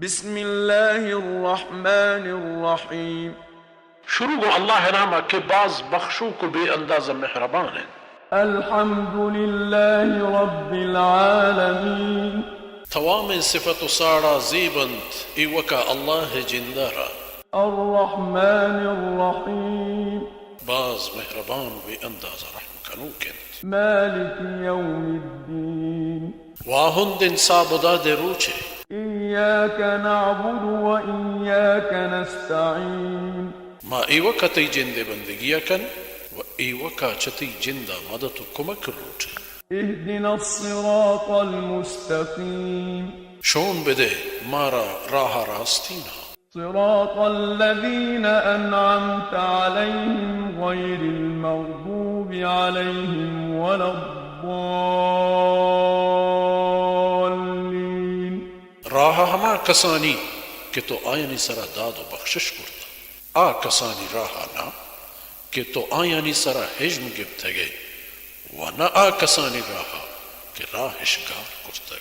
بسم اللہ الرحمن الرحیم. شروع گو اللہ نامہ کے بعض بخشو کو بے اندازہ مہربان ہیں. الحمد للہ رب العالمین. تمام صفت و ساڑا زیبند ایوکا اللہ جندارا. الرحمن الرحیم. بعض مہربان بے اندازہ رحم کنو کند. مالک یوم الدین. واہند انصابدا دے روچے. ایاک نعبد و ایاک نستعین. ما ایوکا تی جند بندگیا کن و ایوکا چتی جندہ مدد و کمک روچے. اہدنا الصراط المستقیم. شون بدے مارا راہ راستینا. صراط الذین انعمت علیہم غیر المغضوب علیہم ولا الضالین. راہ ہما کسانی کہ تو آیانی سرا داد و بخشش کرتا. آ کسانی راہ نا کہ تو آیانی سرا حجم گفت گئے و نہ آ کسانی راہ کہ راہ اشگار کرتا.